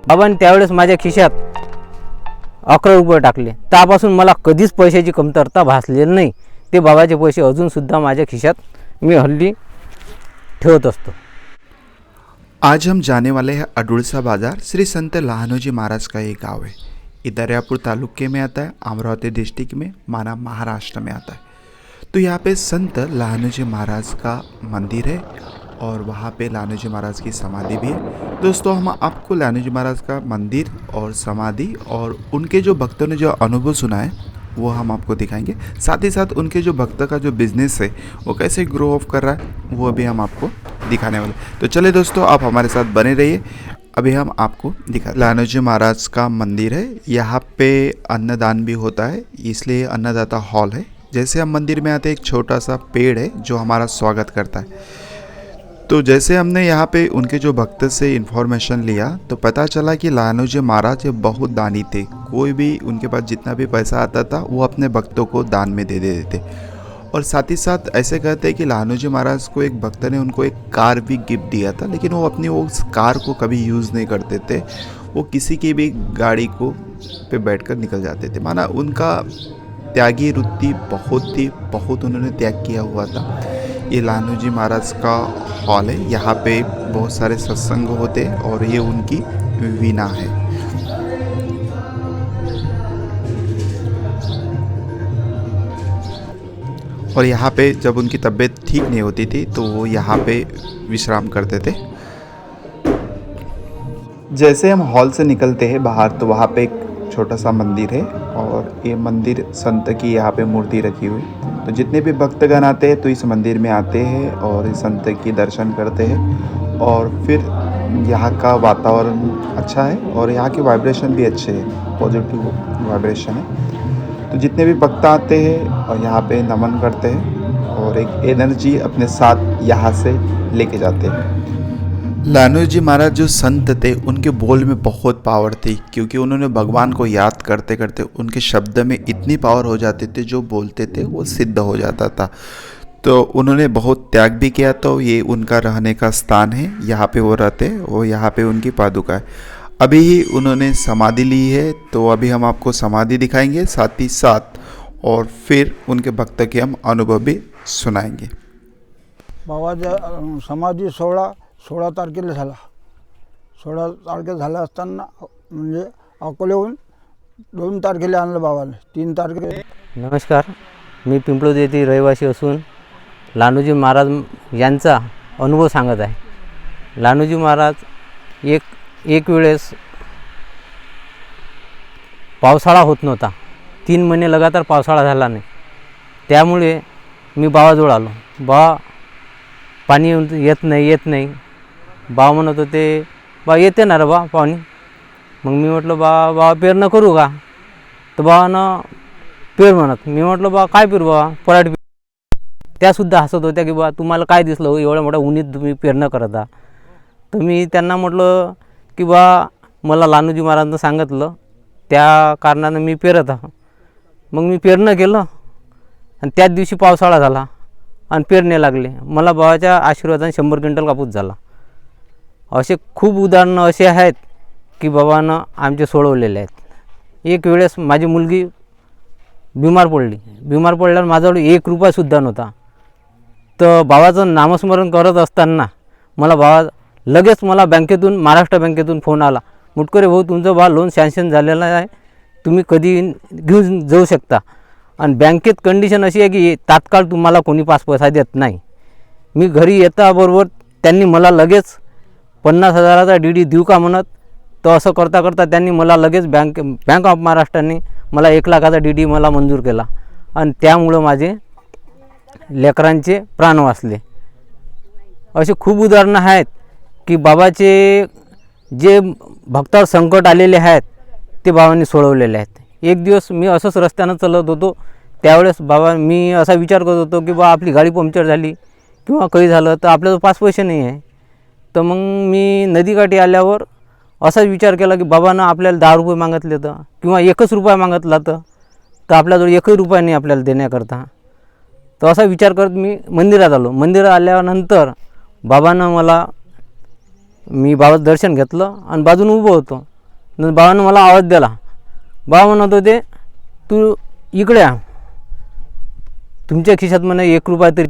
बाबांनी त्यावेळेस माझ्या खिशात 11 रुपये टाकले. त्यापासून मला कधीच पैशाची कमतरता भासलेली नाही. ते बाबाचे पैसे अजूनसुद्धा माझ्या खिशात मी हल्ली ठेवत असतो. आज हम जाने वाले हैं अडुळसा बाज़ार. श्री संत लहानोजी महाराज का एक गाँव है. ये दरियापुर तालुके में आता है, अमरावती डिस्ट्रिक्ट में, माना महाराष्ट्र में आता है. तो यहाँ पे संत लहानोजी महाराज का मंदिर है और वहाँ पे लहानोजी महाराज की समाधि भी है. दोस्तों, हम आपको लहानोजी महाराज का मंदिर और समाधि और उनके जो भक्तों ने जो अनुभव सुना है वो हम आपको दिखाएंगे. साथ ही साथ उनके जो भक्त का जो बिज़नेस है वो कैसे ग्रो ऑफ कर रहा है वो भी हम आपको दिखाने वाले. तो चले दोस्तों, आप हमारे साथ बने रहिए. अभी हम आपको दिखा लहानोजी महाराज का मंदिर है. यहाँ पे अन्नदान भी होता है, इसलिए अन्नदाता हॉल है. जैसे हम मंदिर में आते एक छोटा सा पेड़ है जो हमारा स्वागत करता है. तो जैसे हमने यहाँ पे उनके जो भक्त से इन्फॉर्मेशन लिया तो पता चला कि लहानोजी महाराज बहुत दानी थे. कोई भी उनके पास जितना भी पैसा आता था वो अपने भक्तों को दान में दे देते. और साथ ही साथ ऐसे कहते हैं कि लहानोजी महाराज को एक भक्त ने उनको एक कार भी गिफ्ट दिया था, लेकिन वो अपनी उस कार को कभी यूज़ नहीं करते थे. वो किसी की भी गाड़ी को पे बैठकर निकल जाते थे. माना उनका त्यागी वृत्ति बहुत उन्होंने त्याग किया हुआ था. ये लहानोजी महाराज का हॉल है. यहाँ पे बहुत सारे सत्संग होते हैं और ये उनकी वीणा है. और यहाँ पे जब उनकी तबीयत ठीक नहीं होती थी तो वो यहाँ पे विश्राम करते थे. जैसे हम हॉल से निकलते हैं बाहर तो वहाँ पे एक छोटा सा मंदिर है और ये मंदिर संत की यहाँ पे मूर्ति रखी हुई. तो जितने भी भक्तगण आते हैं तो इस मंदिर में आते हैं और इस संत की दर्शन करते हैं. और फिर यहाँ का वातावरण अच्छा है और यहाँ के वाइब्रेशन भी अच्छे हैं, पॉजिटिव वाइब्रेशन है. तो जितने भी भक्त आते हैं और यहाँ पे नमन करते हैं और एक एनर्जी अपने साथ यहाँ से लेके जाते हैं. लहानोजी महाराज जो संत थे उनके बोल में बहुत पावर थी, क्योंकि उन्होंने भगवान को याद करते करते उनके शब्द में इतनी पावर हो जाते थे, जो बोलते थे वो सिद्ध हो जाता था. तो उन्होंने बहुत त्याग भी किया. तो ये उनका रहने का स्थान है, यहाँ पे वो रहते हैं और यहाँ पे उनकी पादुका है. अभी ही उन्होंने समाधि ली है तो अभी हम आपको समाधि दिखाएंगे साथ ही साथ, और फिर उनके भक्त के हम अनुभव भी सुनाएंगे. बाबाचा समाधी 16 तारखेला झाला. 16 तारखेला झाला असताना म्हणजे अकोल्याहून 2 तारखेला आणलं बाबाला. 3 तारखेला. नमस्कार, मी पिंपळद येथे रहिवासी असून लहानोजी महाराज यांचा अनुभव सांगत आहे. लहानोजी महाराज एक वेळेस पावसाळा होत नव्हता. 3 महिने लगातार पावसाळा झाला नाही. त्यामुळे मी बाबाजवळ आलो. बाबा पाणी येत नाही. बा म्हणत होते, बा येते ना रे बा पाणी. मग मी म्हटलं बा पेरणं करू का? तर बाबानं पेर म्हणत. मी म्हटलं बा काय पेरू बा? पराठ. त्यासुद्धा हसत होत्या की बा तुम्हाला काय दिसलं हो, एवढ्या मोठ्या उन्हीत तुम्ही पेरणं करता. तर मी त्यांना म्हटलं की बा मला लहानोजी महाराजांनी सांगितलं, त्या कारणानं मी पेरत आहे. मग मी पेरणं केलं आणि त्याच दिवशी पावसाळा झाला आणि पेरणे लागले. मला बाबाच्या आशीर्वादाने 100 क्विंटल कापूस झाला. असे खूप उदाहरणं असे आहेत की बाबानं आमचे सोडवलेले आहेत. एक वेळेस माझी मुलगी बिमार पडल्यावर माझ्याजवळ 1 रुपयासुद्धा नव्हता. तर बाबाचं नामस्मरण करत असताना मला लगेच बँकेतून, महाराष्ट्र बँकेतून फोन आला, मुटकुरे भाऊ तुमचं लोन सँक्शन झालेलं आहे, तुम्ही कधी घेऊन जाऊ शकता. आणि बँकेत कंडिशन अशी आहे की तात्काळ तुम्हाला कोणी 5 पैसा देत नाही. मी घरी येताबरोबर त्यांनी मला लगेच 50,000चा DD देऊ का म्हणत. तर असं करता करता त्यांनी मला लगेच बँक ऑफ महाराष्ट्राने मला 1 लाखाचा DD मला मंजूर केला आणि त्यामुळं माझे लेकरांचे प्राण वाचले. असे खूप उदाहरणं आहेत की बाबाचे जे भक्तावर संकट आलेले आहेत ते बाबांनी सोडवलेले आहेत. एक दिवस मी असंच रस्त्यानं चालत होतो, त्यावेळेस मी असा विचार करत होतो की बा आपली गाडी पंक्चर झाली किंवा काही झालं तर आपल्याजवळ 5 पैसे नाही आहे. तर मग मी नदीकाठी आल्यावर असाच विचार केला की बाबांना आपल्याला 10 रुपये मागितले तर किंवा 1 रुपया मागितला तर आपल्याजवळ 1 रुपया नाही आपल्याला देण्याकरता. तर असा विचार करत मी मंदिरात आलो. मंदिरात आल्यानंतर बाबांना मी बाबाचं दर्शन घेतलं आणि बाजून उभं होतो. बाबानं मला आवाज दिला. बाबा म्हणत होते तू इकडे आ, तुमच्या खिशात म्हणे 1 रुपया तरी.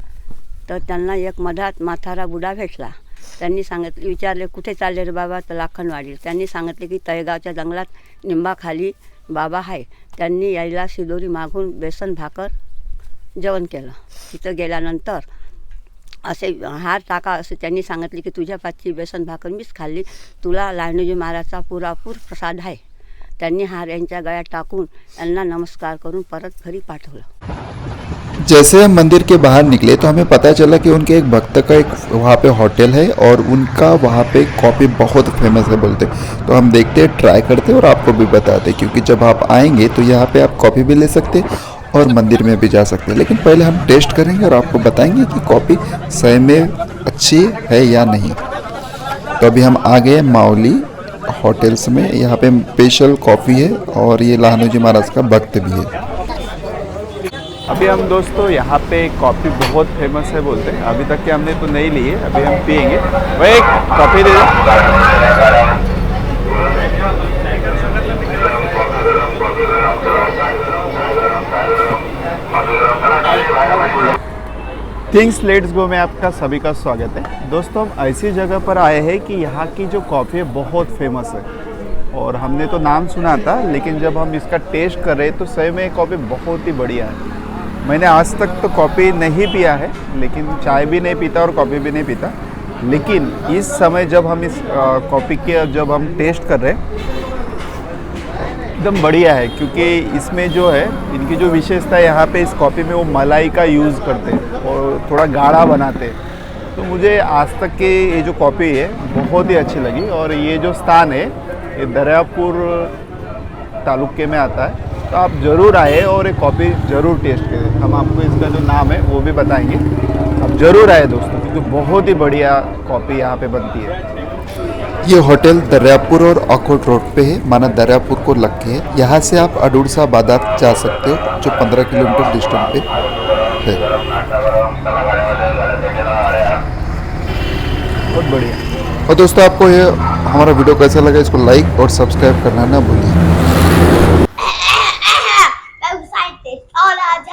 तर त्यांना एक मधात म्हातारा बुडा भेटला. त्यांनी सांगितले, विचारले कुठे चालले रे बाबा, तर लाखनवाडी. त्यांनी सांगितले की तळेगावच्या जंगलात निंबाखाली बाबा आहे. त्यांनी यायला शिदोरी मागून बेसन भाकर जेवण केलं. तिथं गेल्यानंतर असे हार टाका असे त्यांनी सांगितले की तुझ्या पाचची बेसन भाकर मीच खाल्ली, तुला लहानोजी महाराजचा पुरापूर प्रसाद आहे. त्यांनी हार यांच्या गळ्यात टाकून यांना नमस्कार करून परत घरी पाठवलं. जैसे हम मंदिर के बाहर निकले तो हमें पता चला कि उनके एक भक्त का एक वहाँ पे होटल है और उनका वहाँ पे कॉफ़ी बहुत फेमस है बोलते. तो हम देखते ट्राई करते और आपको भी बताते, क्योंकि जब आप आएंगे तो यहाँ पे आप कॉफ़ी भी ले सकते और मंदिर में भी जा सकते हैं. लेकिन पहले हम टेस्ट करेंगे और आपको बताएंगे कि कॉफ़ी सही में अच्छी है या नहीं. तो अभी हम आ गए माउली होटल्स में. यहाँ पे स्पेशल कॉफ़ी है और ये लहानोजी महाराज का भक्त भी है. अभी हम दोस्तों यहाँ पे कॉफ़ी बहुत फेमस है बोलते हैं. अभी तक के हमने तो नहीं ली है, अभी हम पियेंगे. भाई एक कॉफ़ी दे दो. थिंग्स लेट्स गो में आपका सभी का स्वागत है. दोस्तों हम ऐसी जगह पर आए हैं कि यहाँ की जो कॉफ़ी है बहुत फेमस है और हमने तो नाम सुना था, लेकिन जब हम इसका टेस्ट कर रहे हैं तो सही में कॉफ़ी बहुत ही बढ़िया है. मैंने आज तक तो कॉफ़ी नहीं पिया है, लेकिन चाय भी नहीं पीता और कॉफ़ी भी नहीं पीता. लेकिन इस समय जब हम इस कॉफ़ी के जब हम टेस्ट कर रहे हैं एकदम बढ़िया है, क्योंकि इसमें जो है इनकी जो विशेषता है यहाँ पे इस कॉफ़ी में वो मलाई का यूज़ करते हैं और थोड़ा गाढ़ा बनाते हैं. तो मुझे आज तक की ये जो कॉफ़ी है बहुत ही अच्छी लगी. और ये जो स्थान है ये दरियापुर तालुके में आता है. तो आप ज़रूर आए और एक कॉफ़ी ज़रूर टेस्ट करें. हम आपको इसका जो नाम है वो भी बताएंगे. आप ज़रूर आए दोस्तों, क्योंकि बहुत ही बढ़िया कॉफ़ी यहाँ पे बनती है. ये होटल दरियापुर और अकोट रोड पे है, माना दरियापुर को लग के है. यहाँ से आप अडुड़सा बाजार जा सकते हो जो 15 किलोमीटर डिस्टेंस पे है. बहुत बढ़िया. और दोस्तों आपको ये हमारा वीडियो कैसा लगा, इसको लाइक और सब्सक्राइब करना ना भूलिए. और आज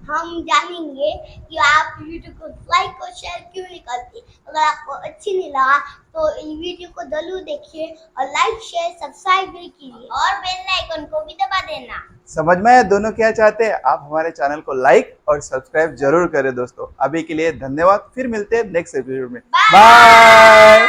हम जानेंगे कि आप वीडियो को लाइक और शेयर क्यों नहीं करते. अगर आपको अच्छी नहीं लगा तो इस वीडियो को जरूर देखिए और लाइक शेयर सब्सक्राइब भी कीजिए और बेल आइकन को भी दबा देना. समझ में आया दोनों क्या चाहते हैं. आप हमारे चैनल को लाइक और सब्सक्राइब जरूर करें दोस्तों. अभी के लिए धन्यवाद. फिर मिलते हैं नेक्स्ट एपिसोड में. बाय.